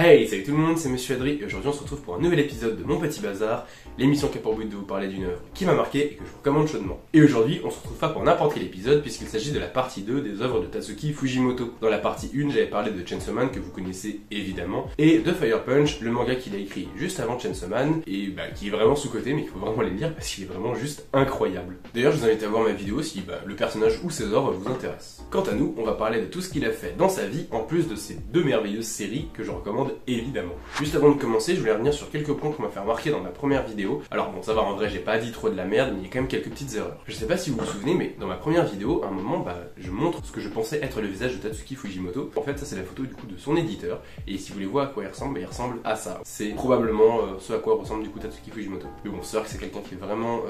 Hey, salut tout le monde, c'est Monsieur Adri et aujourd'hui on se retrouve pour un nouvel épisode de Mon Petit Bazar, l'émission qui a pour but de vous parler d'une œuvre qui m'a marqué et que je vous recommande chaudement. Et aujourd'hui on se retrouve pas pour n'importe quel épisode puisqu'il s'agit de la partie 2 des œuvres de Tatsuki Fujimoto. Dans la partie 1 j'avais parlé de Chainsaw Man que vous connaissez évidemment et de Fire Punch, le manga qu'il a écrit juste avant Chainsaw Man et qui est vraiment sous-coté mais qu'il faut vraiment aller lire parce qu'il est vraiment juste incroyable. D'ailleurs je vous invite à voir ma vidéo si le personnage ou ses œuvres vous intéressent. Quant à nous, on va parler de tout ce qu'il a fait dans sa vie en plus de ces deux merveilleuses séries que je recommande évidemment. Juste avant de commencer, je voulais revenir sur quelques points qu'on m'a fait remarquer dans ma première vidéo. Alors bon, ça va, en vrai, j'ai pas dit trop de la merde, mais il y a quand même quelques petites erreurs. Je sais pas si vous vous souvenez, mais dans ma première vidéo, à un moment, je montre ce que je pensais être le visage de Tatsuki Fujimoto. En fait, ça c'est la photo du coup de son éditeur, et si vous voulez voir à quoi il ressemble à ça. C'est probablement ce à quoi ressemble du coup Tatsuki Fujimoto. Mais bon, c'est vrai que c'est quelqu'un qui est vraiment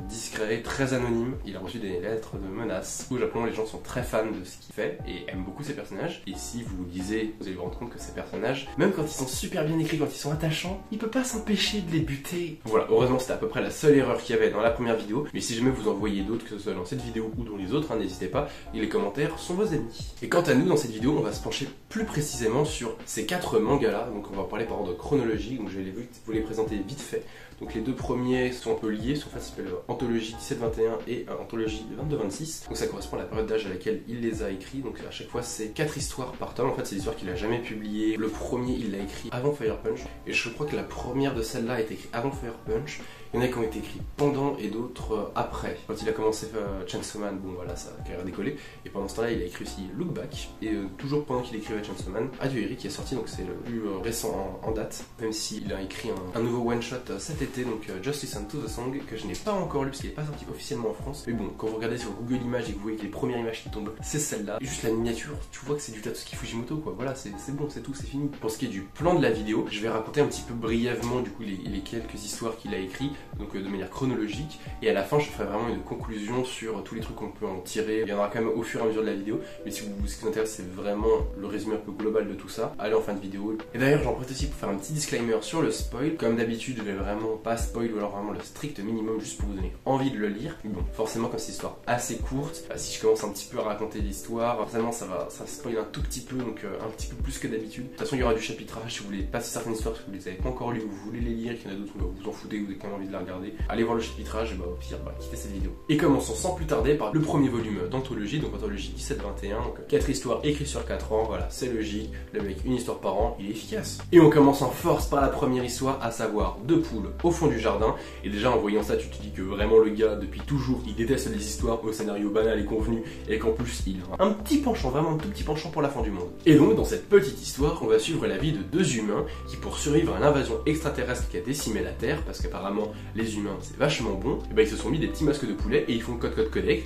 discret, très anonyme. Il a reçu des lettres de menaces. Au Japon, les gens sont très fans de ce qu'il fait et aiment beaucoup ses personnages. Et si vous lisez, vous allez vous rendre compte que ces personnages, même quand ils sont super bien écrits, quand ils sont attachants, il peut pas s'empêcher de les buter. Voilà, heureusement c'était à peu près la seule erreur qu'il y avait dans la première vidéo, mais si jamais vous en voyez d'autres, que ce soit dans cette vidéo ou dans les autres, n'hésitez pas, et les commentaires sont vos ennemis. Et quant à nous, dans cette vidéo, on va se pencher plus précisément sur ces 4 mangas là, donc on va en parler par ordre chronologique, donc je vais vous les présenter vite fait. Donc les deux premiers sont un peu liés, en fait ça s'appelle Anthologie 17-21 et Anthologie 22-26. Donc ça correspond à la période d'âge à laquelle il les a écrits, donc à chaque fois c'est 4 histoires par tome, en fait c'est des histoires qu'il a jamais publiées. Le premier il l'a écrit avant Fire Punch, et je crois que la première de celle-là a été écrite avant Fire Punch. Il y en a qui ont été écrits pendant et d'autres après. Quand il a commencé Chainsaw Man, bon voilà, sa carrière a décollé. Et pendant ce temps-là, il a écrit aussi Look Back. Et toujours pendant qu'il écrivait Chainsaw Man, Adieu Eri qui est sorti, donc c'est le plus récent en date. Même s'il a écrit un nouveau one-shot cet été, donc Justice and to the Song, que je n'ai pas encore lu parce qu'il n'est pas sorti officiellement en France. Mais bon, quand vous regardez sur Google Images et que vous voyez que les premières images qui tombent, c'est celle-là. Et juste la miniature, tu vois que c'est du Tatsuki Fujimoto, quoi. Voilà, c'est bon, c'est tout, c'est fini. Pour ce qui est du plan de la vidéo, je vais raconter un petit peu brièvement du coup les quelques histoires qu'il a écrites, donc de manière chronologique, et à la fin je ferai vraiment une conclusion sur tous les trucs qu'on peut en tirer. Il y en aura quand même au fur et à mesure de la vidéo, mais si ce qui vous intéresse c'est vraiment le résumé un peu global de tout ça, allez en fin de vidéo. Et d'ailleurs j'en profite aussi pour faire un petit disclaimer sur le spoil. Comme d'habitude je vais vraiment pas spoil, ou alors vraiment le strict minimum juste pour vous donner envie de le lire. Mais bon, forcément comme c'est une histoire assez courte, si je commence un petit peu à raconter l'histoire, forcément ça spoil un tout petit peu, donc un petit peu plus que d'habitude. De toute façon il y aura du chapitrage si vous voulez passer certaines histoires, si vous les avez pas encore lues, vous voulez les lire, qu'il y en a d'autres où vous en foutez, vous avez quand même envie de la regarder, allez voir le chapitrage et au pire quittez cette vidéo. Et commençons sans plus tarder par le premier volume d'anthologie, donc anthologie 17-21, donc 4 histoires écrites sur 4 ans, voilà, c'est logique, le mec une histoire par an, il est efficace. Et on commence en force par la première histoire, à savoir 2 poules au fond du jardin, et déjà en voyant ça tu te dis que vraiment le gars depuis toujours il déteste les histoires au scénario banal et convenu, et qu'en plus il a un petit penchant, vraiment un tout petit penchant pour la fin du monde. Et donc dans cette petite histoire on va suivre la vie de 2 humains qui pour survivre à l'invasion extraterrestre qui a décimé la Terre, parce qu'apparemment les humains c'est vachement bon, et ils se sont mis des petits masques de poulet et ils font code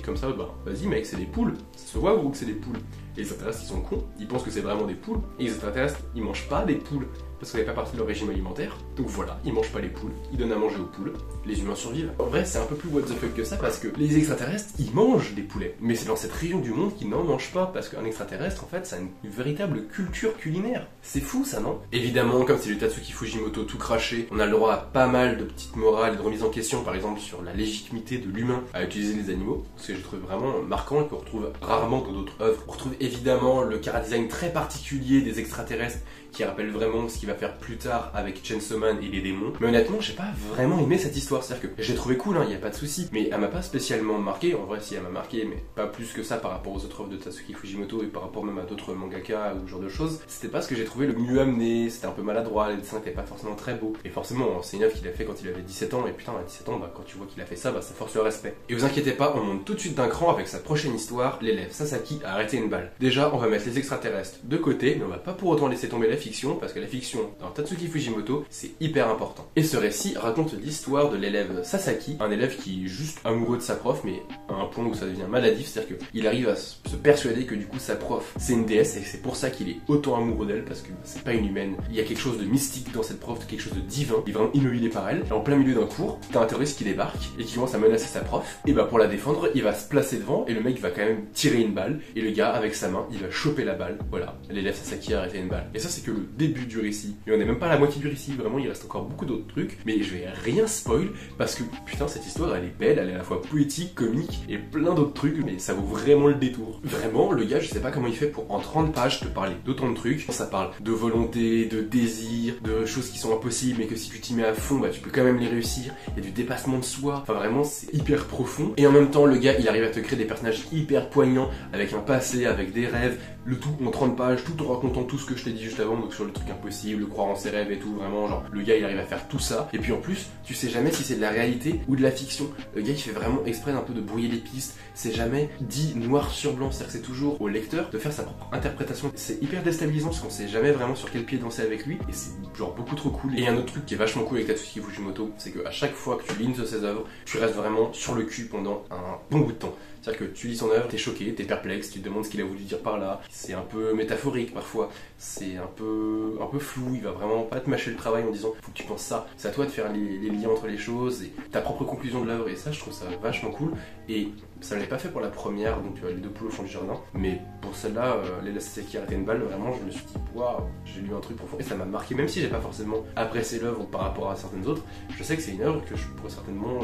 comme ça, vas-y mec c'est des poules, ça se voit gros que c'est des poules. Et les extraterrestres ils sont cons, ils pensent que c'est vraiment des poules, et les extraterrestres ils mangent pas des poules, parce qu'on n'est pas partie de leur régime alimentaire, donc voilà, ils mangent pas les poules, ils donnent à manger aux poules, les humains survivent. En vrai c'est un peu plus what the fuck que ça, parce que les extraterrestres ils mangent des poulets, mais c'est dans cette région du monde qu'ils n'en mangent pas, parce qu'un extraterrestre en fait ça a une véritable culture culinaire. C'est fou ça, non? Évidemment comme c'est le Tatsuki Fujimoto tout craché, on a le droit à pas mal de petites morales et de remises en question, par exemple sur la légitimité de l'humain à utiliser les animaux, ce que je trouve vraiment marquant et qu'on retrouve rarement dans d'autres œuvres. On retrouve évidemment le chara-design très particulier des extraterrestres qui rappelle vraiment ce qu'il va faire plus tard avec Chainsaw Man et les démons. Mais honnêtement, j'ai pas vraiment aimé cette histoire, c'est-à-dire que j'ai trouvé cool, y a pas de souci, mais elle m'a pas spécialement marqué. En vrai, si elle m'a marqué, mais pas plus que ça par rapport aux autres œuvres de Tatsuki Fujimoto et par rapport même à d'autres mangaka ou ce genre de choses. C'était pas ce que j'ai trouvé le mieux amené, c'était un peu maladroit, les dessins étaient pas forcément très beaux. Et forcément, c'est une œuvre qu'il a fait quand il avait 17 ans, et putain, à 17 ans, quand tu vois qu'il a fait ça, ça force le respect. Et vous inquiétez pas, on monte tout de suite d'un cran avec sa prochaine histoire, l'élève Sasaki a arrêté une balle. Déjà, on va mettre les extraterrestres de côté, mais on va pas pour autant laisser tomber la fiction, parce que la fiction dans Tatsuki Fujimoto, c'est hyper important. Et ce récit raconte l'histoire de l'élève Sasaki, un élève qui est juste amoureux de sa prof, mais à un point où ça devient maladif, c'est-à-dire qu'il arrive à se persuader que du coup sa prof c'est une déesse, et c'est pour ça qu'il est autant amoureux d'elle, parce que c'est pas une humaine. Il y a quelque chose de mystique dans cette prof, quelque chose de divin, il est vraiment immobile par elle, et en plein milieu d'un cours, t'as un terroriste qui débarque, et qui commence à menacer sa prof, et pour la défendre, il va se placer devant, et le mec va quand même tirer une balle, et le gars, avec sa main, il va choper la balle, voilà, l'élève Sasaki a arrêté une balle. Et ça c'est que le début du récit. Et on n'est même pas à la moitié du récit, vraiment il reste encore beaucoup d'autres trucs. Mais je vais rien spoil parce que putain cette histoire elle est belle, elle est à la fois poétique, comique et plein d'autres trucs. Mais ça vaut vraiment le détour. Vraiment le gars je sais pas comment il fait pour en 30 pages te parler d'autant de trucs. Ça parle de volonté, de désir, de choses qui sont impossibles mais que si tu t'y mets à fond bah tu peux quand même les réussir. Il y a du dépassement de soi. Enfin vraiment c'est hyper profond. Et en même temps le gars il arrive à te créer des personnages hyper poignants avec un passé, avec des rêves. Le tout en 30 pages, tout en racontant tout ce que je t'ai dit juste avant, donc sur le truc impossible, croire en ses rêves et tout, vraiment genre le gars il arrive à faire tout ça. Et puis en plus tu sais jamais si c'est de la réalité ou de la fiction. Le gars il fait vraiment exprès d'un peu de brouiller les pistes. C'est jamais dit noir sur blanc, c'est-à-dire que c'est toujours au lecteur de faire sa propre interprétation. C'est hyper déstabilisant parce qu'on sait jamais vraiment sur quel pied danser avec lui et c'est genre beaucoup trop cool. Et un autre truc qui est vachement cool avec Tatsuki Fujimoto, c'est qu'à chaque fois que tu lis une de ses œuvres, tu restes vraiment sur le cul pendant un bon bout de temps. C'est-à-dire que tu lis son œuvre, t'es choqué, t'es perplexe, tu te demandes ce qu'il a voulu dire par là. C'est un peu métaphorique parfois, c'est un peu flou, il va vraiment pas te mâcher le travail en disant faut que tu penses ça. C'est à toi de faire les liens entre les choses et ta propre conclusion de l'œuvre et ça je trouve ça vachement cool. Et ça ne l'avait pas fait pour la première, donc les deux poules au fond du jardin. Mais pour celle-là, Leila Sasaki a arrêté une balle, vraiment je me suis dit waouh, j'ai lu un truc profond et ça m'a marqué, même si j'ai pas forcément apprécié l'œuvre par rapport à certaines autres. Je sais que c'est une œuvre que je pourrais certainement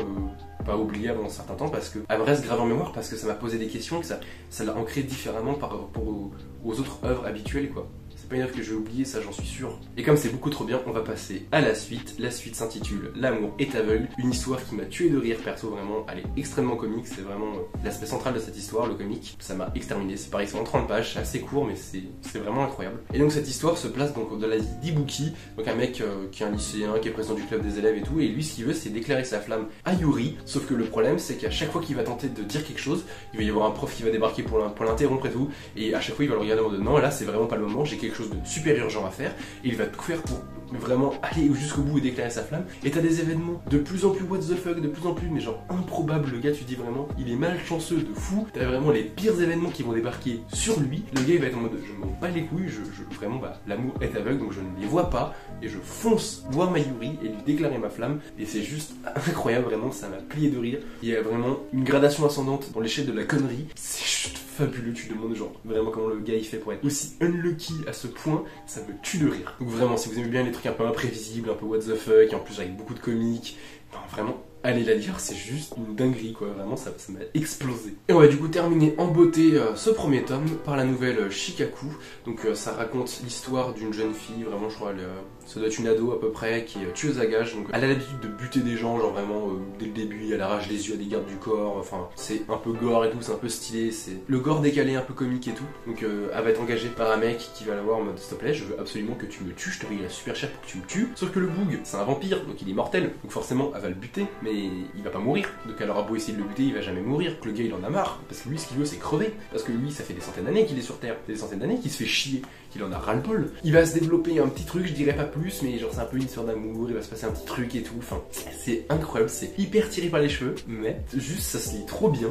pas oublier avant un certain temps parce que elle me reste grave en mémoire parce que ça m'a posé des questions, que ça l'a ancré différemment par rapport aux autres œuvres habituelles quoi. C'est pas une œuvre que je vais oublier, ça j'en suis sûr. Et comme c'est beaucoup trop bien, on va passer à la suite. La suite s'intitule L'amour est aveugle, une histoire qui m'a tué de rire perso, vraiment, elle est extrêmement comique, c'est vraiment l'aspect central de cette histoire, le comique. Ça m'a exterminé, c'est pareil, c'est en 30 pages, c'est assez court mais c'est vraiment incroyable. Et donc cette histoire se place donc de la vie d'Ibuki, donc un mec qui est un lycéen, qui est président du club des élèves et tout, et lui ce qu'il veut c'est déclarer sa flamme à Yuri, sauf que le problème c'est qu'à chaque fois qu'il va tenter de dire quelque chose, il va y avoir un prof qui va débarquer pour l'interrompre et tout, et à chaque fois il va le regarder en mode non là c'est vraiment pas le moment, j'ai quelque chose de super urgent à faire, et il va tout faire pour vraiment aller jusqu'au bout et déclarer sa flamme. Et t'as des événements de plus en plus what the fuck, de plus en plus mais genre improbable. Le gars tu dis vraiment il est malchanceux de fou, t'as vraiment les pires événements qui vont débarquer sur lui. Le gars il va être en mode je m'en bats les couilles, vraiment bah l'amour est aveugle donc je ne les vois pas et je fonce voir Mayuri et lui déclarer ma flamme et c'est juste incroyable, vraiment ça m'a plié de rire. Il y a vraiment une gradation ascendante dans l'échelle de la connerie, c'est juste fabuleux, tu te demandes genre vraiment comment le gars il fait pour être aussi unlucky à ce point, ça me tue de rire. Donc vraiment si vous aimez bien les trucs un peu imprévisibles, un peu what the fuck, et en plus avec beaucoup de comiques, non, vraiment allez la lire, c'est juste une dinguerie quoi, vraiment ça m'a explosé. Et on va du coup terminer en beauté ce premier tome par la nouvelle Shikaku. Donc ça raconte l'histoire d'une jeune fille, vraiment je crois ça doit être une ado à peu près, qui est tueuse à gages. Donc elle a l'habitude de buter des gens, genre vraiment dès le début, elle arrache les yeux à des gardes du corps, enfin c'est un peu gore et tout, c'est un peu stylé, c'est le gore décalé un peu comique et tout. Donc elle va être engagée par un mec qui va la voir en mode s'il te plaît, je veux absolument que tu me tues, je te paye super cher pour que tu me tues. Sauf que le boug, c'est un vampire, donc il est mortel, donc forcément elle va le buter, mais il va pas mourir. Donc elle aura beau essayer de le buter, il va jamais mourir. Le gars il en a marre, parce que lui ce qu'il veut c'est crever, parce que lui ça fait des centaines d'années qu'il est sur Terre, des centaines d'années qu'il se fait chier, qu'il en a ras-le-bol. Il va se développer un petit truc, je dirais pas plus, mais genre c'est un peu une histoire d'amour, il va se passer un petit truc et tout, enfin c'est incroyable, c'est hyper tiré par les cheveux, mais juste ça se lit trop bien.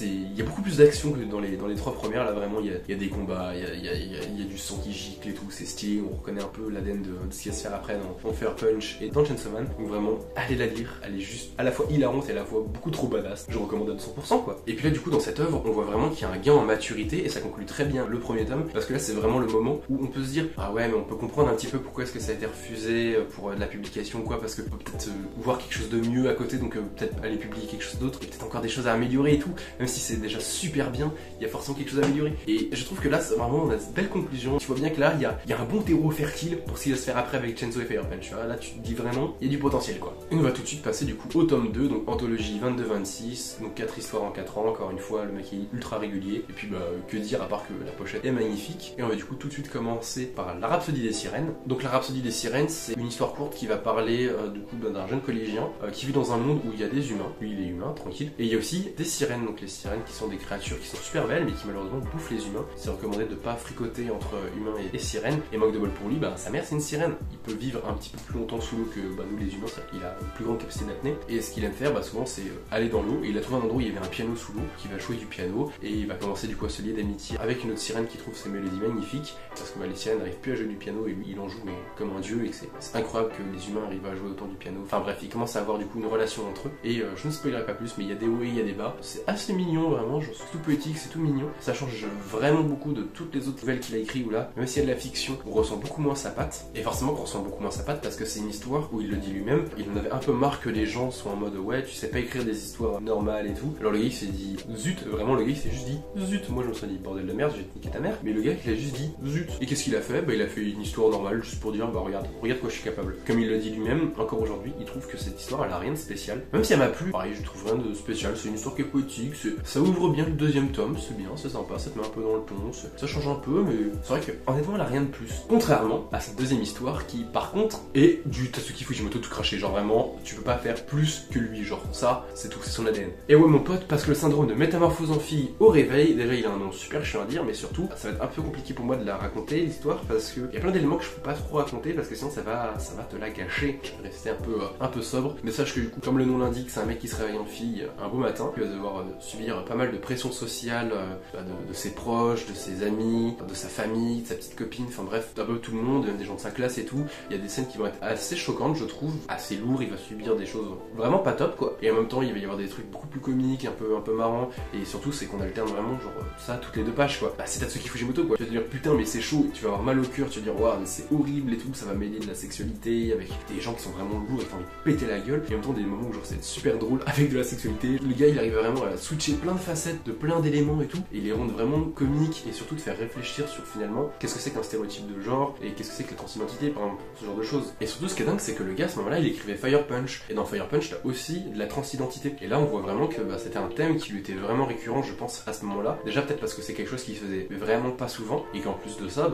Il y a beaucoup plus d'action que dans les trois premières, là vraiment il y a des combats, il y a du sang qui gicle et tout, c'est stylé, on reconnaît un peu l'ADN de ce qui va se faire après dans Fire Punch et dans Chainsaw Man. Donc vraiment allez la lire, elle est juste à la fois hilarante et à la fois beaucoup trop badass, je recommande à 200% quoi. Et puis là du coup dans cette œuvre on voit vraiment qu'il y a un gain en maturité et ça conclut très bien le premier tome, parce que là c'est vraiment le moment où on peut se dire ah ouais mais on peut comprendre un petit peu pourquoi est-ce que ça a été refusé pour de la publication ou quoi, parce que peut peut-être voir quelque chose de mieux à côté, donc peut-être aller publier quelque chose d'autre, et peut-être encore des choses à améliorer et tout, même si c'est déjà super bien, il y a forcément quelque chose à améliorer. Et je trouve que là vraiment on a cette belle conclusion, tu vois bien que là il y a un bon terreau fertile pour ce qui va se faire après avec Chainsaw et Fire Punch, tu vois, là tu te dis vraiment il y a du potentiel quoi. Et on va tout de suite passer du coup au tome 2, donc anthologie 22-26, donc 4 histoires en 4 ans, encore une fois le mec est ultra régulier, et puis bah que dire à part que la pochette est magnifique. Et on va du coup tout de suite commencer par la Rhapsodie des sirènes. Donc la Rhapsodie des sirènes c'est une histoire courte qui va parler du coup d'un jeune collégien qui vit dans un monde où il y a des humains, lui il est humain, tranquille, et il y a aussi des sirènes, donc les sirènes qui sont des créatures qui sont super belles mais qui malheureusement bouffent les humains. C'est recommandé de pas fricoter entre humains et sirènes, et manque de bol pour lui, bah sa mère c'est une sirène, il peut vivre un petit peu plus longtemps sous l'eau que nous les humains, c'est-à-dire qu'il a une plus grande capacité d'apnée, et ce qu'il aime faire souvent c'est aller dans l'eau, et il a trouvé un endroit où il y avait un piano sous l'eau, qui va jouer du piano, et il va commencer du coup à se lier d'amitié avec une autre sirène qui trouve ses mélodies magnifiques, parce que Alicia n'arrive plus à jouer du piano et lui il en joue mais comme un dieu et que c'est incroyable que les humains arrivent à jouer autant du piano. Enfin bref, ils commencent à avoir du coup une relation entre eux et je ne spoilerai pas plus, mais il y a des hauts et il y a des bas. C'est assez mignon vraiment, c'est tout poétique, c'est tout mignon. Ça change vraiment beaucoup de toutes les autres nouvelles qu'il a écrites où là, même s'il y a de la fiction, on ressent beaucoup moins sa patte. Et forcément qu'on ressent beaucoup moins sa patte parce que c'est une histoire où il le dit lui-même, il en avait un peu marre que les gens soient en mode ouais tu sais pas écrire des histoires normales et tout. Alors le gars il s'est dit zut, vraiment le gars il s'est juste dit zut. Moi je me serais dit bordel de merde, je vais te niquer ta mère. Mais le gars il a juste dit zut. Et qu'est-ce qu'il a fait? Bah il a fait une histoire normale juste pour dire bah regarde quoi je suis capable. Comme il le dit lui-même, encore aujourd'hui, il trouve que cette histoire elle a rien de spécial. Même si elle m'a plu, pareil je trouve rien de spécial, c'est une histoire qui est poétique, ça ouvre bien le deuxième tome, c'est bien, c'est sympa, ça te met un peu dans le ton, ça change un peu, mais c'est vrai que honnêtement elle a rien de plus. Contrairement à cette deuxième histoire qui par contre est du Tatsuki Fujimoto tout craché, genre vraiment tu peux pas faire plus que lui, genre ça c'est tout, c'est son ADN. Et ouais mon pote, parce que le syndrome de métamorphose en fille au réveil, déjà il a un nom super chiant à dire, mais surtout ça va être un peu compliqué pour moi de la raconter l'histoire parce que il y a plein d'éléments que je peux pas trop raconter parce que sinon ça va te la gâcher. Je vais rester un peu sobre, mais sache que du coup comme le nom l'indique, c'est un mec qui se réveille en fille un beau matin, il va devoir subir pas mal de pression sociale de ses proches, de ses amis, de sa famille, de sa petite copine, enfin bref, un peu tout le monde, des gens de sa classe et tout. Il y a des scènes qui vont être assez choquantes, je trouve, assez lourdes, il va subir des choses vraiment pas top quoi. Et en même temps, il va y avoir des trucs beaucoup plus comiques, un peu marrants, et surtout c'est qu'on alterne vraiment genre ça toutes les 2 pages quoi. Bah c'est Tatsuki Fujimoto quoi. Tu vas te dire putain mais c'est chaud, et tu vas avoir mal au cœur, tu vas te dire waouh mais c'est horrible et tout, ça va mêler de la sexualité avec des gens qui sont vraiment lourds et qui ont envie de péter la gueule, et en même temps des moments où genre c'est super drôle avec de la sexualité. Le gars il arrive vraiment à switcher plein de facettes, de plein d'éléments et tout, et il les rend vraiment comiques et surtout de faire réfléchir sur finalement qu'est-ce que c'est qu'un stéréotype de genre et qu'est-ce que c'est que la transidentité par exemple, ce genre de choses. Et surtout ce qui est dingue c'est que le gars à ce moment-là il écrivait Fire Punch, et dans Fire Punch t'as aussi de la transidentité, et là on voit vraiment que c'était un thème qui lui était vraiment récurrent je pense à ce moment-là, déjà peut-être parce que c'est quelque chose qu'il faisait vraiment pas souvent et qu'en plus de ça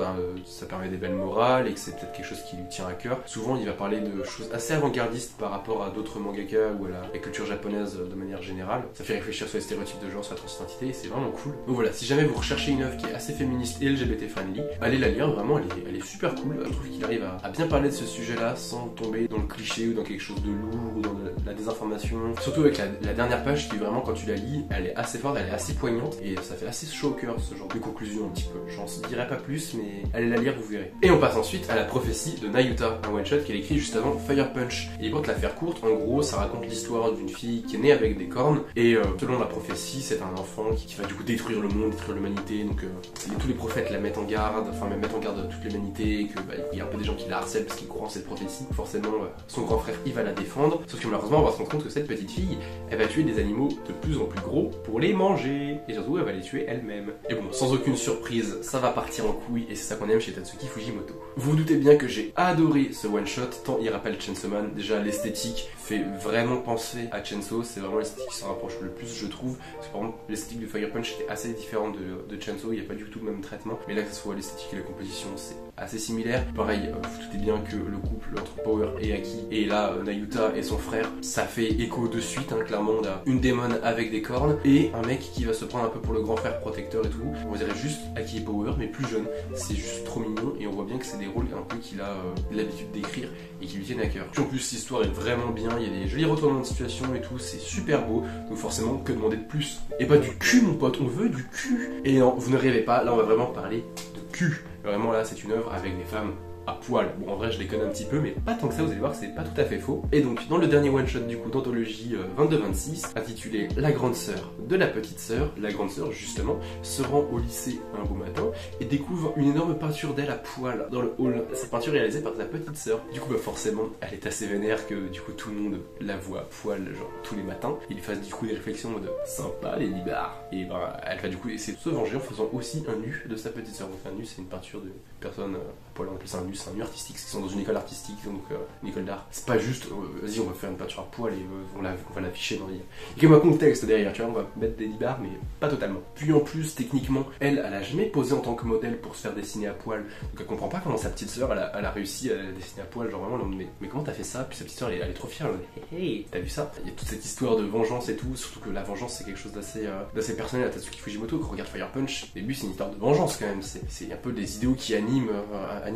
ça permet des belles morales et que c'est peut-être quelque chose qui lui tient à cœur. Souvent il va parler de choses assez avant-gardistes par rapport à d'autres mangaka ou à la culture japonaise de manière générale. Ça fait réfléchir sur les stéréotypes de genre, sur la transidentité et c'est vraiment cool. Donc voilà, si jamais vous recherchez une œuvre qui est assez féministe et LGBT friendly, allez la lire, vraiment elle est super cool. Je trouve qu'il arrive à bien parler de ce sujet-là sans tomber dans le cliché ou dans quelque chose de lourd ou dans la désinformation. Surtout avec la dernière page qui vraiment quand tu la lis, elle est assez forte, elle est assez poignante et ça fait assez chaud au cœur ce genre de conclusion un petit peu. J'en dirai pas plus mais allez la lire, vous verrez. Et on passe ensuite à la prophétie de Nayuta, un one-shot qu'elle écrit juste avant Fire Punch. Et pour te la faire courte, en gros ça raconte l'histoire d'une fille qui est née avec des cornes et selon la prophétie c'est un enfant qui va du coup détruire le monde, détruire l'humanité, donc tous les prophètes la mettent en garde, enfin même mettent en garde toute l'humanité, et que il y a un peu des gens qui la harcèlent parce qu'ils croient en cette prophétie. Forcément son grand frère il va la défendre, sauf que malheureusement on va se rendre compte que cette petite fille elle va tuer des animaux de plus en plus gros pour les manger, et surtout elle va les tuer elle-même. Et bon, sans aucune surprise, ça va partir en couille et c'est ça qu'on aime chez Tatsuki Fujimoto. Vous vous doutez bien que j'ai adoré ce one shot, tant il rappelle Chainsaw Man. Déjà l'esthétique fait vraiment penser à Chainsaw, c'est vraiment l'esthétique qui s'en rapproche le plus je trouve, parce que par exemple l'esthétique de Fire Punch était assez différente de Chainsaw, il n'y a pas du tout le même traitement, mais là que ce soit l'esthétique et la composition c'est assez similaire. Pareil, vous doutez bien que le couple entre Power et Aki, et là Nayuta et son frère, ça fait écho de suite, clairement on a une démone avec des cornes et un mec qui va se prendre un peu pour le grand frère protecteur et tout. On dirait juste Aki et Power mais plus jeune, c'est juste trop mignon et on voit bien que c'est des rôles un peu qu'il a l'habitude d'écrire et qui lui tiennent à cœur. Puis en plus l'histoire est vraiment bien, il y a des jolis retournements de situation et tout, c'est super beau, donc forcément que demander de plus. Et pas du cul mon pote, on veut du cul. Et non, vous ne rêvez pas, là on va vraiment parler de cul. Vraiment là c'est une œuvre avec des femmes à poil. Bon en vrai je déconne un petit peu mais pas tant que ça, vous allez voir c'est pas tout à fait faux. Et donc dans le dernier one shot du coup d'anthologie 22-26 intitulé La grande sœur de la petite sœur, la grande sœur justement se rend au lycée un beau matin et découvre une énorme peinture d'elle à poil dans le hall. Cette peinture est réalisée par sa petite sœur. Du coup forcément elle est assez vénère que du coup tout le monde la voit à poil genre tous les matins. Il lui fasse du coup des réflexions en mode sympa les libards. Et elle va du coup essayer de se venger en faisant aussi un nu de sa petite sœur. Donc un nu c'est une peinture de personne à poil, on appelle ça un nu, c'est un nu artistique, ils sont dans une école artistique, donc une école d'art. C'est pas juste, vas-y on va faire une peinture à poil et on va l'afficher dans les... Il y a comme un contexte derrière, tu vois, on va mettre des libards mais pas totalement. Puis en plus, techniquement, elle a jamais posé en tant que modèle pour se faire dessiner à poil, donc elle comprend pas comment sa petite sœur elle a réussi à dessiner à poil, genre vraiment, mais comment t'as fait ça? Puis sa petite sœur elle est trop fière, elle dit, hey, t'as vu ça? Il y a toute cette histoire de vengeance et tout, surtout que la vengeance c'est quelque chose d'assez personnel à Tatsuki Fujimoto. Quand on regarde Fire Punch, au début c'est une histoire de vengeance quand même, c'est un peu des idéaux qui animent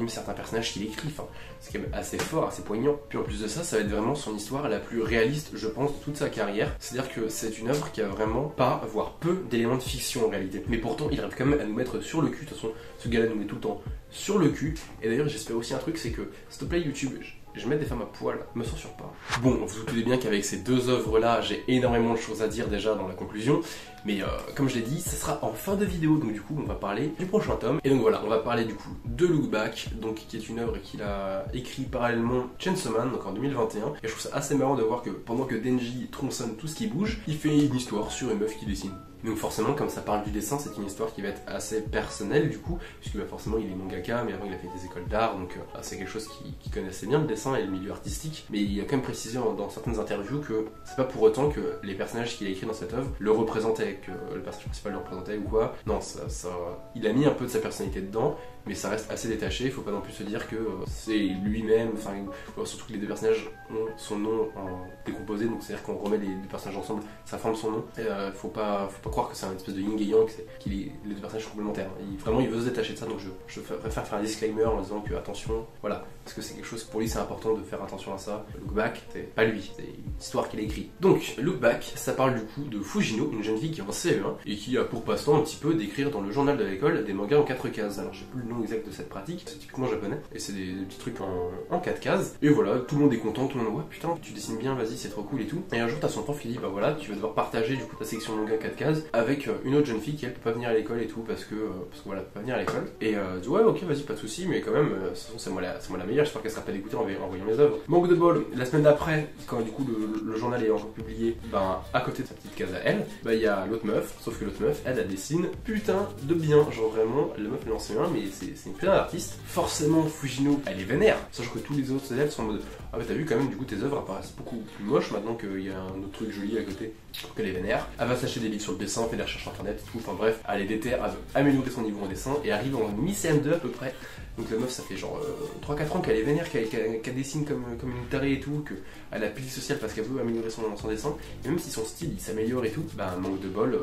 certains personnages qu'il écrit, enfin, c'est quand même assez fort, assez poignant. Puis en plus de ça, ça va être vraiment son histoire la plus réaliste, je pense, de toute sa carrière. C'est-à-dire que c'est une œuvre qui a vraiment pas, voire peu d'éléments de fiction en réalité. Mais pourtant, il arrive quand même à nous mettre sur le cul. De toute façon, ce gars-là nous met tout le temps sur le cul. Et d'ailleurs j'espère aussi un truc, c'est que s'il te plaît YouTube, je mets des femmes à poil, me censure pas. Bon, vous vous doutez bien qu'avec ces deux œuvres là, j'ai énormément de choses à dire déjà dans la conclusion. Mais comme je l'ai dit, ça sera en fin de vidéo, donc du coup on va parler du prochain tome. Et donc voilà, on va parler du coup de Look Back, donc qui est une œuvre qu'il a écrit parallèlement Chainsaw Man, donc en 2021. Et je trouve ça assez marrant de voir que pendant que Denji tronçonne tout ce qui bouge, il fait une histoire sur une meuf qui dessine. Donc forcément, comme ça parle du dessin, c'est une histoire qui va être assez personnelle du coup, puisque bah, forcément il est mangaka, mais avant il a fait des écoles d'art, donc c'est quelque chose qu'il connaissait bien le dessin et le milieu artistique. Mais il a quand même précisé dans certaines interviews que c'est pas pour autant que les personnages qu'il a écrits dans cette œuvre le représentaient, que le personnage principal le représentait ou quoi. Non, il a mis un peu de sa personnalité dedans, mais ça reste assez détaché. Il faut pas non plus se dire que c'est lui-même, enfin surtout que les deux personnages ont son nom en décomposé, donc c'est-à-dire qu'on remet les deux personnages ensemble, ça forme son nom. Faut pas croire que c'est un espèce de yin et yang, les deux personnages sont complémentaires. Vraiment il veut se détacher de ça, donc je préfère faire un disclaimer en disant que attention, voilà, parce que c'est quelque chose pour lui c'est important de faire attention à ça. Look Back, c'est pas lui, c'est une histoire qu'il a écrite. Donc Look Back, ça parle du coup de Fujino, une jeune fille qui est en CE1 et qui a pour passe-temps un petit peu d'écrire dans le journal de l'école des mangas en 4 cases. Alors j'ai plus le nom exact de cette pratique, c'est typiquement japonais et c'est des petits trucs en 4 cases. Et voilà, tout le monde est content, tout le monde ouais putain tu dessines bien, vas-y c'est trop cool et tout. Et un jour t'as son prof qui dit bah voilà tu vas devoir partager du coup ta section manga 4 cases avec une autre jeune fille qui elle peut pas venir à l'école et tout parce que voilà elle peut pas venir à l'école. Et dit ouais ok vas-y pas de soucis, mais quand même c'est moi la meilleure, j'espère qu'elle sera pas dégoûtée en voyant mes œuvres. Manque de bol, la semaine d'après quand du coup le journal est encore publié, ben à côté de sa petite case à elle, bah il y a l'autre meuf, sauf que l'autre meuf elle dessine putain de bien, genre vraiment la meuf elle en sait un, mais c'est une putain d'artiste. Forcément Fujino elle est vénère, sachant que tous les autres élèves sont en mode ah bah t'as vu quand même du coup tes œuvres apparaissent beaucoup plus moches maintenant qu'il y a un autre truc joli à côté, donc elle est vénère. Elle va s'acheter des livres sur le dessin, fait des recherches internet et tout, enfin bref, elle est déterre à améliorer son niveau en dessin et arrive en mi-CM2 à peu près. Donc la meuf ça fait genre 3-4 ans qu'elle est vénère, qu'elle dessine comme une tarée et tout, qu'elle a pile sociale parce qu'elle veut améliorer son dessin, et même si son style il s'améliore et tout, bah manque de bol,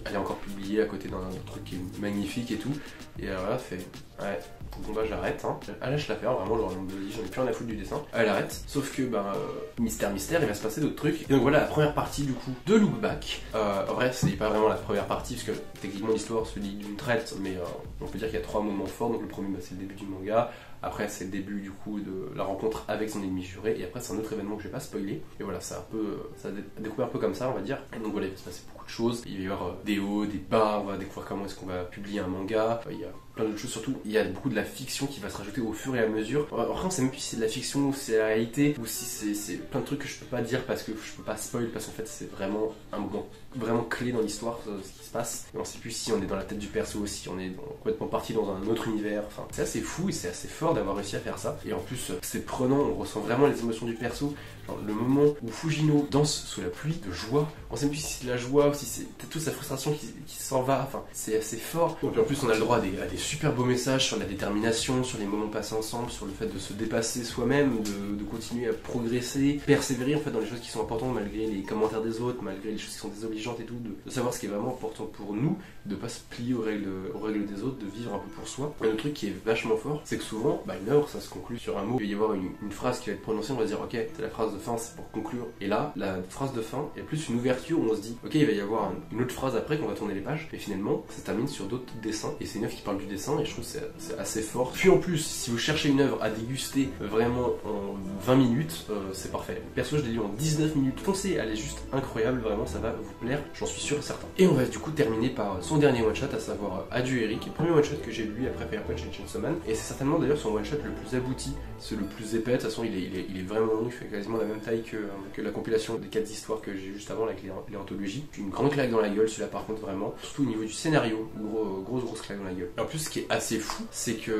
elle est encore publiée à côté d'un truc qui est magnifique et tout, et voilà fait ouais bon bah j'arrête hein. Elle lâche l'affaire vraiment, j'en ai plus rien à foutre du dessin, elle arrête, sauf que bah mystère il va se passer d'autres trucs. Et donc voilà la première partie du coup de Look Back. En vrai c'est pas vraiment la première partie parce que techniquement l'histoire se lit d'une traite, mais on peut dire qu'il y a 3 moments forts. Donc le premier bah, c'est le début du manga, après c'est le début du coup de la rencontre avec son ennemi juré, et après c'est un autre événement que je vais pas spoiler, et voilà c'est un peu ça découvert un peu comme ça on va dire. Et donc voilà il va se passer beaucoup de choses, il va y avoir des hauts, des bas, on va découvrir comment est-ce qu'on va publier un manga, il y a plein d'autres choses, surtout il y a beaucoup de la fiction qui va se rajouter au fur et à mesure. Après on sait même plus si c'est de la fiction ou si c'est la réalité, ou si c'est plein de trucs que je peux pas dire parce que je peux pas spoil, parce qu'en fait c'est vraiment un moment vraiment clé dans l'histoire ce qui se passe, et on sait plus si on est dans la tête du perso, si on est complètement parti dans un autre univers, enfin c'est assez fou et c'est assez fort d'avoir réussi à faire ça. Et en plus c'est prenant, on ressent vraiment les émotions du perso. Genre, le moment où Fujino danse sous la pluie de joie, on sait même plus si c'est de la joie ou si c'est toute sa frustration qui s'en va, enfin c'est assez fort. Et puis en plus on a le droit à des super beaux messages sur la détermination, sur les moments passés ensemble, sur le fait de se dépasser soi-même, de continuer à progresser, persévérer en fait dans les choses qui sont importantes malgré les commentaires des autres, malgré les choses qui sont désobligeantes et tout, de savoir ce qui est vraiment important pour nous, de pas se plier aux règles des autres, de vivre un peu pour soi. Un autre truc qui est vachement fort, c'est que souvent une œuvre ça se conclut sur un mot, il va y avoir une phrase qui va être prononcée, on va se dire ok c'est la phrase de fin, c'est pour conclure, et là la phrase de fin est plus une ouverture où on se dit ok il va y avoir une autre phrase après qu'on va tourner les pages, et finalement ça termine sur d'autres dessins, et c'est une œuvre qui parle du dessin, et je trouve que c'est assez fort. Puis en plus si vous cherchez une œuvre à déguster vraiment en 20 minutes, c'est parfait. Perso je l'ai lu en 19 minutes, foncez, elle est juste incroyable, vraiment ça va vous plaire, j'en suis sûr et certain. Et on va du coup terminer par son dernier one shot, à savoir Adieu Eric, le premier one shot que j'ai lu après Fire Punch et Chainsaw Man, et c'est certainement d'ailleurs son one shot le plus abouti, c'est le plus épais, de toute façon il est vraiment long, il fait quasiment la même taille que la compilation des 4 histoires que j'ai juste avant avec les anthologies. Une grande claque dans la gueule celui-là par contre vraiment, surtout au niveau du scénario, grosse claque dans la gueule. Et en plus ce qui est assez fou, c'est que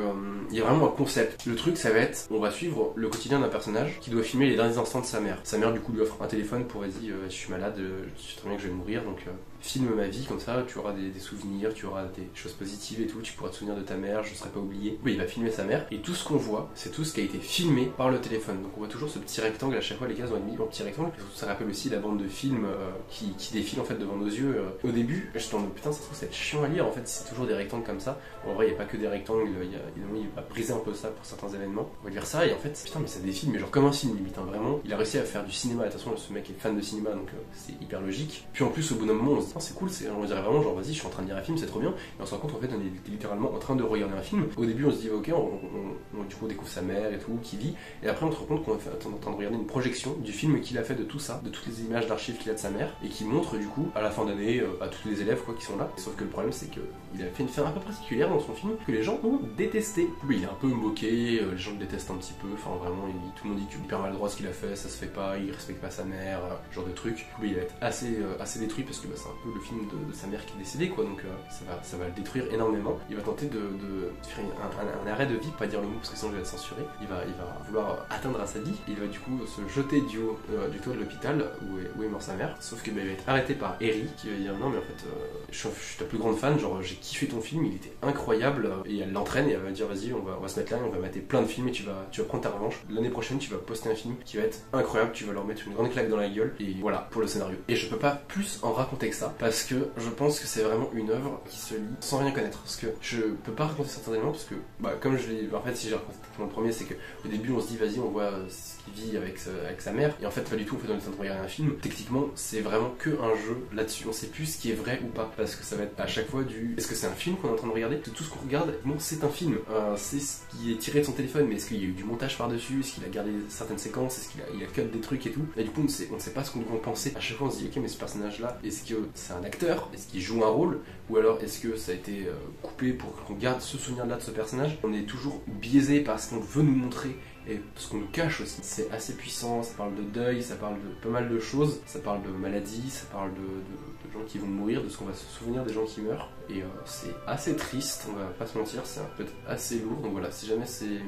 il y a vraiment un concept. Le truc ça va être, on va suivre le quotidien d'un personnage qui doit filmer les derniers instants de sa mère. Sa mère du coup lui offre un téléphone pour elle dire je suis malade, je sais très bien que je vais mourir, donc filme ma vie, comme ça tu auras des souvenirs, tu auras des choses positives et tout, tu pourras te souvenir de ta mère, je ne serai pas oublié. Oui, il va filmer sa mère, et tout ce qu'on voit, c'est tout ce qui a été filmé par le téléphone. Donc on voit toujours ce petit rectangle, à chaque fois les cases ont été mis en petit rectangle, ça rappelle aussi la bande de films qui défile en fait devant nos yeux. Au début, je me dis putain ça se trouve c'est chiant à lire, en fait c'est toujours des rectangles comme ça. En vrai il n'y a pas que des rectangles, il va briser un peu ça pour certains événements. On va lire ça et en fait putain mais ça défile, mais genre comme un film limite, hein, vraiment. Il a réussi à faire du cinéma, et de toute façon ce mec est fan de cinéma donc c'est hyper logique. Puis en plus au bout d'un moment on se dit oh, c'est cool, on dirait vraiment genre vas-y je suis en train de lire un film, c'est trop bien, et on se rend compte en fait on est littéralement en train de regarder un film. Au début on se dit ok, du coup on découvre sa mère et tout, qui vit, et après on se rend compte qu'on est en train de regarder une projection du film qu'il a fait de tout ça, de toutes les images d'archives qu'il a de sa mère, et qui montre du coup à la fin d'année à tous les élèves quoi qui sont là. Sauf que le problème c'est qu'il a fait une fin un peu particulière dans son film que les gens ont détesté. Oui, il est un peu moqué, les gens le détestent un petit peu, enfin vraiment tout le monde dit qu'il est hyper maladroit ce qu'il a fait, ça se fait pas, il respecte pas sa mère, genre de truc. Oui, il va être assez détruit parce que c'est un peu le film de sa mère qui est décédée quoi, donc ça va le détruire énormément. Il va tenter de faire un arrêt de vie, pas dire le mot parce que sinon je vais être censuré. Il va vouloir atteindre à sa vie, il va du coup se jeter du toit de l'hôpital où est mort sa mère, sauf que il va être arrêté par Eri qui va dire non mais en fait je suis ta plus grande fan, genre j'ai kiffé ton film, il était incroyable, et elle l'entraîne et elle va dire vas-y on va se mettre là et on va mater plein de films et tu vas prendre ta revanche. L'année prochaine tu vas poster un film qui va être incroyable, tu vas leur mettre une grande claque dans la gueule, et voilà pour le scénario. Et je peux pas plus en raconter que ça parce que je pense que c'est vraiment une œuvre qui se lit sans rien connaître, parce que je peux pas raconter certains éléments parce que comme je l'ai en fait si j'ai raconté le premier c'est que au début on se dit vas-y on voit ce qu'il vit avec sa mère, et en fait pas du tout, en fait on est en train de regarder un film, techniquement c'est vraiment que un jeu là-dessus, on sait plus ce qui est vrai ou pas parce que ça va être à chaque fois est-ce que c'est un film qu'on est en train de regarder, tout ce qu'on regarde bon c'est un film, c'est ce qui est tiré de son téléphone, mais est-ce qu'il y a eu du montage par dessus, est-ce qu'il a gardé certaines séquences, est-ce qu'il a cut des trucs et tout, et du coup on ne sait pas ce qu'on doit penser. À chaque fois on se dit ok mais ce personnage là, est-ce que c'est un acteur, est-ce qu'il joue un rôle, ou alors est-ce que ça a été coupé pour qu'on garde ce souvenir là de ce personnage. On est toujours biaisé par ce qu'on veut nous montrer et ce qu'on nous cache aussi. C'est assez puissant, ça parle de deuil, ça parle de pas mal de choses, ça parle de maladie, ça parle de gens qui vont mourir, de ce qu'on va se souvenir des gens qui meurent, et c'est assez triste, on va pas se mentir, c'est peut-être assez lourd, donc voilà, si jamais c'est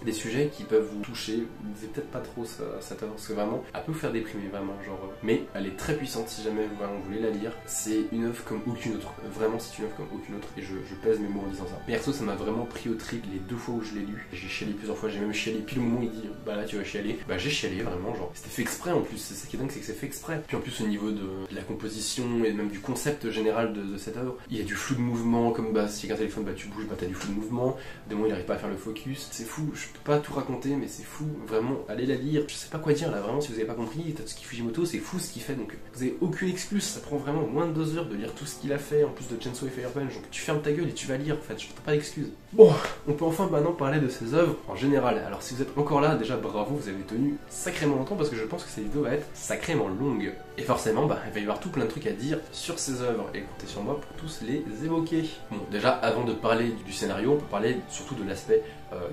des sujets qui peuvent vous toucher, vous lisez peut-être pas trop cette œuvre, parce que vraiment, elle peut vous faire déprimer, vraiment, genre, mais elle est très puissante si jamais vous voulez la lire, c'est une œuvre comme aucune autre, vraiment c'est une œuvre comme aucune autre, et je pèse mes mots en disant ça. Perso, ça m'a vraiment pris au trip les 2 fois où je l'ai lu, j'ai chialé plusieurs fois, j'ai même chialé pile au moment où il dit bah là tu vas chialer, bah j'ai chialé vraiment, genre c'était fait exprès en plus, c'est ça qui est dingue, c'est que c'est fait exprès. Puis en plus au niveau de la composition et même du concept général de cette œuvre, il y a du flou de mouvement, comme si avec un téléphone tu bouges, t'as du flou de mouvement, des moments il arrive pas à faire le focus, c'est fou, je peux pas tout raconter mais c'est fou, vraiment, allez la lire, je sais pas quoi dire là, vraiment si vous avez pas compris, Tatsuki Fujimoto c'est fou ce qu'il fait, donc vous avez aucune excuse, ça prend vraiment moins de 2 heures de lire tout ce qu'il a fait, en plus de Chainsaw et Fire Punch, donc tu fermes ta gueule et tu vas lire, en fait, je t'ai pas d'excuse. Bon, on peut enfin maintenant parler de ses œuvres en général. Alors si vous êtes encore là, déjà bravo, vous avez tenu sacrément longtemps parce que je pense que cette vidéo va être sacrément longue. Et forcément, il va y avoir tout plein de trucs à dire sur ces œuvres, et comptez sur moi pour tous les évoquer. Bon, déjà, avant de parler du scénario, on peut parler surtout de l'aspect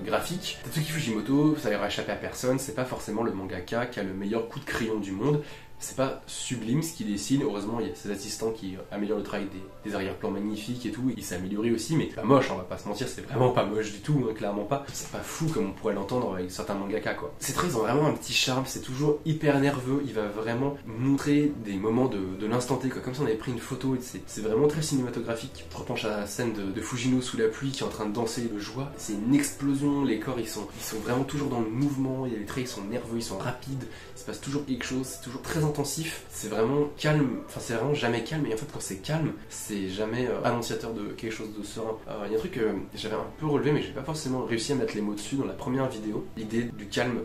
graphique. Tatsuki Fujimoto, ça ira échapper à personne, c'est pas forcément le mangaka qui a le meilleur coup de crayon du monde. C'est pas sublime ce qu'il dessine, heureusement il y a ses assistants qui améliorent le travail des arrière-plans magnifiques et tout, il s'est amélioré aussi, mais c'est pas moche, on va pas se mentir, c'est vraiment pas moche du tout, clairement pas. C'est pas fou comme on pourrait l'entendre avec certains mangaka quoi. Ces traits ils ont vraiment un petit charme, c'est toujours hyper nerveux, il va vraiment montrer des moments de l'instant T quoi, comme si on avait pris une photo, c'est vraiment très cinématographique. Je repenche à la scène de Fujino sous la pluie qui est en train de danser de joie, c'est une explosion, les corps ils sont vraiment toujours dans le mouvement, les traits ils sont nerveux, ils sont rapides, il se passe toujours quelque chose, c'est toujours très intensif, c'est vraiment calme, enfin c'est vraiment jamais calme, et en fait quand c'est calme, c'est jamais annonciateur de quelque chose de serein. Il y a un truc que j'avais un peu relevé mais j'ai pas forcément réussi à mettre les mots dessus dans la première vidéo, l'idée du calme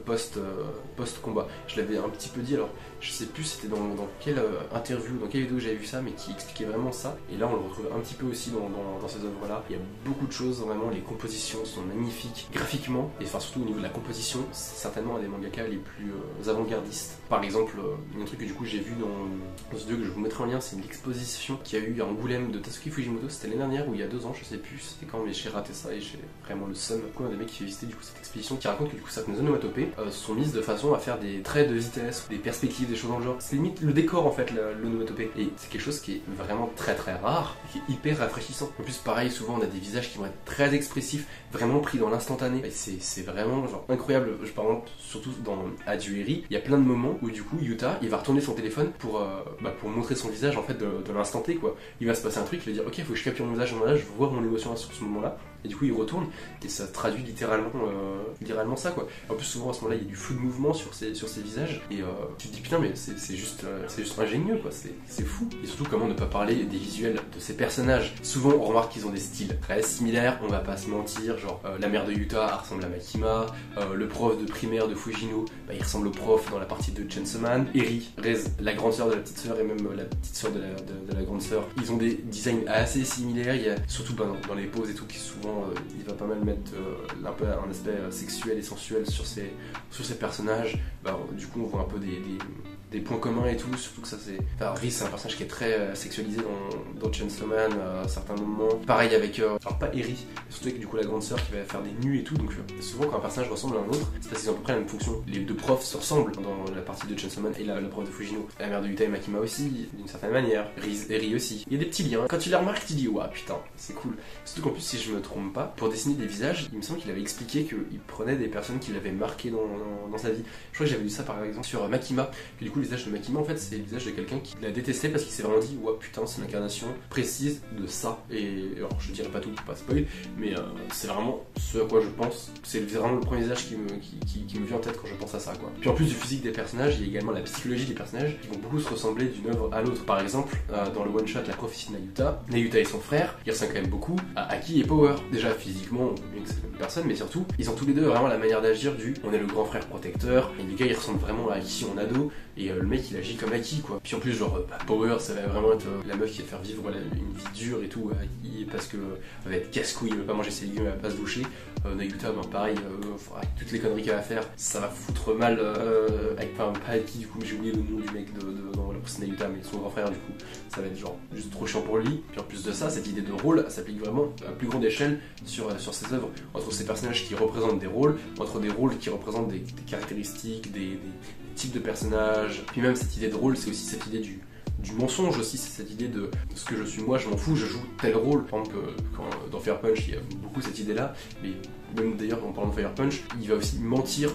post-combat. Je l'avais un petit peu dit, alors je sais plus c'était dans quelle interview, dans quelle vidéo j'avais vu ça, mais qui expliquait vraiment ça, et là on le retrouve un petit peu aussi dans ces œuvres là. Il y a beaucoup de choses, vraiment les compositions sont magnifiques graphiquement, et enfin surtout au niveau de la composition, c'est certainement un des mangaka les plus avant-gardistes. Par exemple, un truc que du coup j'ai vu dans ce vidéo que je vous mettrai en lien, c'est une exposition qui a eu à Angoulême de Tatsuki Fujimoto, c'était l'année dernière ou il y a 2 ans, je sais plus c'était quand, mais j'ai raté ça et j'ai vraiment le seum. Un des mecs qui fait visiter du coup cette exposition qui raconte que du coup certaines onomatopées sont mises de façon à faire des traits de vitesse, des perspectives, des choses dans le genre. C'est limite le décor en fait, l'onomatopée, et c'est quelque chose qui est vraiment très très rare et qui est hyper rafraîchissant. En plus pareil, souvent on a des visages qui vont être très expressifs, vraiment pris dans l'instantané, et c'est vraiment genre incroyable. Par exemple, surtout dans Adieu Eri, il y a plein de moments où du coup Yuta il va retourner son téléphone pour montrer son visage en fait de l'instant T quoi. Il va se passer un truc, il va dire ok faut que je capture mon visage, je veux voir mon émotion sur ce moment là, Et du coup il retourne et ça traduit littéralement ça quoi. En plus souvent à ce moment-là il y a du flou de mouvement sur ces visages et tu te dis putain mais c'est juste ingénieux quoi, c'est fou. Et surtout comment ne pas parler des visuels de ces personnages. Souvent on remarque qu'ils ont des styles très similaires, on va pas se mentir, genre la mère de Yuta elle ressemble à Makima, le prof de primaire de Fujino il ressemble au prof dans la partie de Chainsaw Man, Eri, Rez, la grande sœur de la petite sœur et même la petite sœur de la grande sœur, ils ont des designs assez similaires, il y a surtout dans les poses et tout qui souvent il va pas mal mettre un peu un aspect sexuel et sensuel sur ces personnages. Du coup on voit un peu des points communs et tout, surtout que ça c'est... Enfin, Riz c'est un personnage qui est très sexualisé dans Chainsaw Man à certains moments. Pareil avec... alors pas Eri, surtout avec du coup la grande sœur qui va faire des nus et tout, donc souvent quand un personnage ressemble à un autre, c'est parce qu'ils ont à peu près la même fonction. Les deux profs se ressemblent dans la partie de Chainsaw Man et la prof de Fujino. La mère de Yuta et Makima aussi, d'une certaine manière. Riz et Eri aussi. Il y a des petits liens. Quand tu les remarques, tu dis ouah putain, c'est cool. Surtout qu'en plus si je me trompe pas, pour dessiner des visages, il me semble qu'il avait expliqué qu'il prenait des personnes qui l'avaient marqué dans sa vie. Je crois que j'avais lu ça par exemple sur Makima, que du coup le visage de Makima en fait c'est le visage de quelqu'un qui l'a détesté parce qu'il s'est vraiment dit ouah putain c'est l'incarnation précise de ça. Et alors je dirais pas tout pour pas spoil, mais c'est vraiment ce à quoi je pense. C'est vraiment le premier visage qui me vient en tête quand je pense à ça quoi. Puis en plus du physique des personnages, il y a également la psychologie des personnages qui vont beaucoup se ressembler d'une œuvre à l'autre. Par exemple, dans le one shot La prophétie de Nayuta et son frère, ils ressemblent quand même beaucoup à Aki et Power. Déjà physiquement, bien que c'est la même personne, mais surtout, ils ont tous les deux vraiment la manière d'agir du on est le grand frère protecteur, et les gars ils ressemblent vraiment à Aki en ado, et le mec il agit comme Aki quoi. Puis en plus genre Power ça va vraiment être la meuf qui va faire vivre une vie dure et tout à Aki parce que elle va être casse-couille, elle va pas manger ses légumes, elle va pas se doucher. Nayuta pareil, avec toutes les conneries qu'elle va faire, ça va foutre mal avec pas Aki du coup, j'ai oublié le nom du mec dans la précédente Nayuta, mais son grand frère du coup, ça va être genre juste trop chiant pour lui. Puis en plus de ça, cette idée de rôle s'applique vraiment à plus grande échelle sur ses œuvres, entre ces personnages qui représentent des rôles, entre des rôles qui représentent des caractéristiques, des types de personnages. Puis même cette idée de rôle, c'est aussi cette idée du mensonge aussi, c'est cette idée de ce que je suis moi, je m'en fous, je joue tel rôle. Par exemple, dans Fire Punch, il y a beaucoup cette idée-là, mais même d'ailleurs en parlant de Fire Punch, il va aussi mentir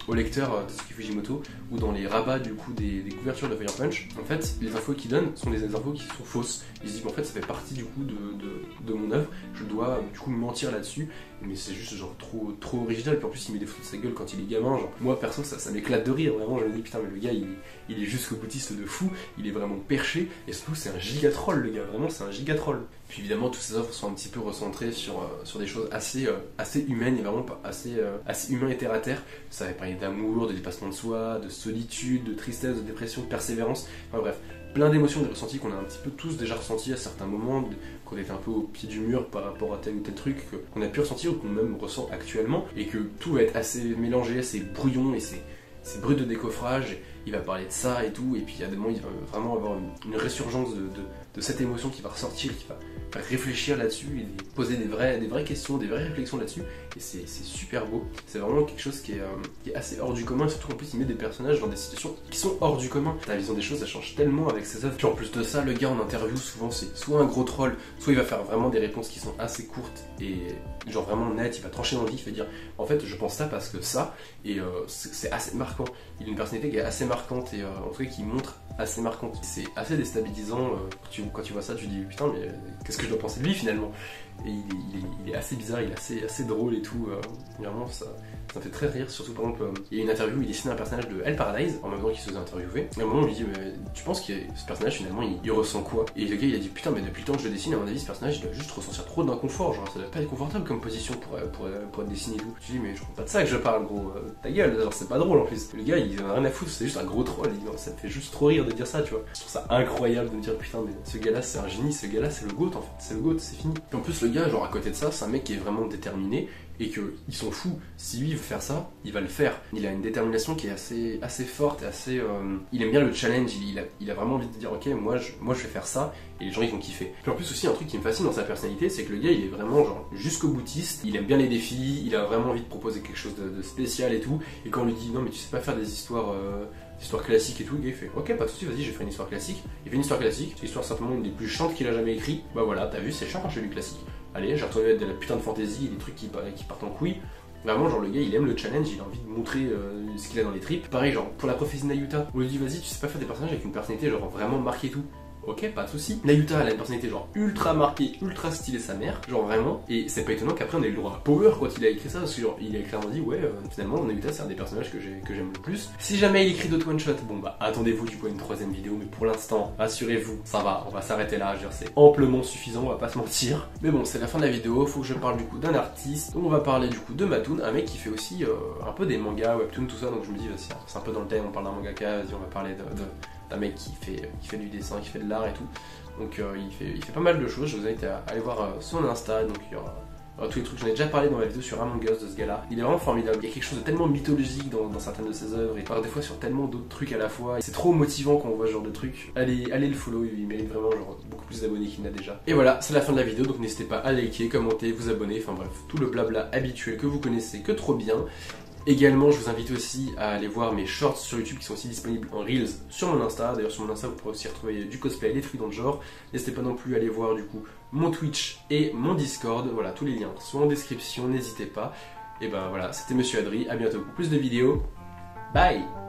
au lecteur Tatsuki Fujimoto, ou dans les rabats du coup des couvertures de Fire Punch, en fait, les infos qu'il donne sont des infos qui sont fausses. Il se dit, en fait, ça fait partie du coup de mon œuvre, je dois du coup mentir là-dessus, mais c'est juste genre trop original. Puis en plus, il met des photos de sa gueule quand il est gamin, genre, moi perso, ça m'éclate de rire, vraiment, je me dis, putain, mais le gars, il est jusqu'au boutiste de fou, il est vraiment perché, et surtout, c'est un giga troll, le gars, vraiment, c'est un giga troll. Puis évidemment, toutes ces œuvres sont un petit peu recentrées sur des choses assez humaines et vraiment assez humain et terre à terre. Ça va parler d'amour, de dépassement de soi, de solitude, de tristesse, de dépression, de persévérance, enfin bref, plein d'émotions, des ressentis qu'on a un petit peu tous déjà ressentis à certains moments, qu'on était un peu au pied du mur par rapport à tel ou tel truc, qu'on a pu ressentir ou qu'on même ressent actuellement, et que tout va être assez mélangé, assez brouillon, et c'est brut de décoffrage. Il va parler de ça et tout, et puis il y a des moments il va vraiment avoir une résurgence de cette émotion qui va ressortir, qui va réfléchir là-dessus et poser des vraies questions, des vraies réflexions là-dessus, et c'est super beau. C'est vraiment quelque chose qui est assez hors du commun, surtout qu'en plus il met des personnages dans des situations qui sont hors du commun. Ta vision des choses, ça change tellement avec ses œuvres. Puis en plus de ça, le gars en interview souvent c'est soit un gros troll, soit il va faire vraiment des réponses qui sont assez courtes et genre vraiment nettes, il va trancher dans le vif et dire en fait je pense ça parce que ça, et c'est assez marquant. Il a une personnalité qui est assez marquante et en tout cas qui montre assez marquante. C'est assez déstabilisant quand tu vois ça, tu dis putain mais qu'est-ce que je dois penser de lui finalement. Et il est assez bizarre, il est assez drôle et tout, vraiment ça me fait très rire. Surtout par exemple, il y a une interview où il dessine un personnage de Hell Paradise en même temps qu'il se faisait interviewer, et à un moment on lui dit mais tu penses que ce personnage finalement il ressent quoi? Et le gars il a dit putain mais depuis le temps que je le dessine, à mon avis ce personnage il doit juste ressentir trop d'inconfort, genre ça doit pas être confortable comme position pour être dessiné et tout. Je dis mais je comprends pas de ça que je parle gros, ta gueule, alors c'est pas drôle en plus. Le gars il en a rien à foutre, c'est juste un gros troll, il dit non, ça me fait juste trop rire de dire ça, tu vois. Je trouve ça incroyable de me dire putain mais ce gars là c'est un génie, ce gars là c'est le GOAT en fait, c'est le GOAT, c'est fini. Et en plus le gars genre à côté de ça c'est un mec qui est vraiment déterminé et qu'ils sont fous. Si lui il veut faire ça, il va le faire. Il a une détermination qui est assez forte et assez... il aime bien le challenge, il a vraiment envie de dire ok moi je vais faire ça et les gens ils vont kiffer. Puis en plus aussi un truc qui me fascine dans sa personnalité, c'est que le gars il est vraiment genre jusqu'au boutiste, il aime bien les défis, il a vraiment envie de proposer quelque chose de spécial et tout, et quand on lui dit non mais tu sais pas faire des histoires classiques et tout, le gars il fait ok pas de soucis, vas-y je vais faire une histoire classique. Il fait une histoire classique, c'est l'histoire certainement une des plus chiantes qu'il a jamais écrit. Bah voilà, t'as vu c'est chiant quand je fais du classique. Allez, j'ai retrouvé de la putain de fantaisie et des trucs qui partent en couille. Vraiment, genre le gars il aime le challenge, il a envie de montrer ce qu'il a dans les tripes. Pareil, genre pour la prophétie de Nayuta, on lui dit vas-y, tu sais pas faire des personnages avec une personnalité genre vraiment marquée et tout. ok, pas de souci. Nayuta, elle a une personnalité genre ultra marquée, ultra stylée sa mère, genre vraiment. Et c'est pas étonnant qu'après on ait eu le droit à Power quand il a écrit ça, parce que genre, il a clairement dit ouais, finalement Nayuta c'est un des personnages que j'aime le plus. Si jamais il écrit d'autres one shot, bon bah attendez-vous du coup à une troisième vidéo, mais pour l'instant, rassurez-vous, ça va, on va s'arrêter là, je veux dire, c'est amplement suffisant, on va pas se mentir. Mais bon, c'est la fin de la vidéo, faut que je parle du coup d'un artiste. Donc on va parler du coup de Mattoon, un mec qui fait aussi un peu des mangas, webtoon, tout ça, donc je me dis vas-y, c'est un peu dans le thème, on parle d'un mangaka, vas-y on va parler d'un mec qui fait du dessin, qui fait de l'art et tout. Donc il fait pas mal de choses, je vous invite à aller voir son Insta, donc il y aura tous les trucs, j'en ai déjà parlé dans la vidéo sur Among Us de ce gars-là. Il est vraiment formidable, il y a quelque chose de tellement mythologique dans certaines de ses œuvres, et des fois sur tellement d'autres trucs à la fois. C'est trop motivant quand on voit ce genre de trucs. Allez le follow, il mérite vraiment genre beaucoup plus d'abonnés qu'il n'a déjà. Et voilà, c'est la fin de la vidéo, donc n'hésitez pas à liker, commenter, vous abonner, enfin bref, tout le blabla habituel que vous connaissez que trop bien. Également, je vous invite aussi à aller voir mes shorts sur YouTube qui sont aussi disponibles en Reels sur mon Insta. D'ailleurs, sur mon Insta, vous pourrez aussi retrouver du cosplay, des trucs dans le genre. N'hésitez pas non plus à aller voir du coup mon Twitch et mon Discord. Voilà, tous les liens sont en description, n'hésitez pas. Et ben voilà, c'était Monsieur Adri, à bientôt pour plus de vidéos. Bye!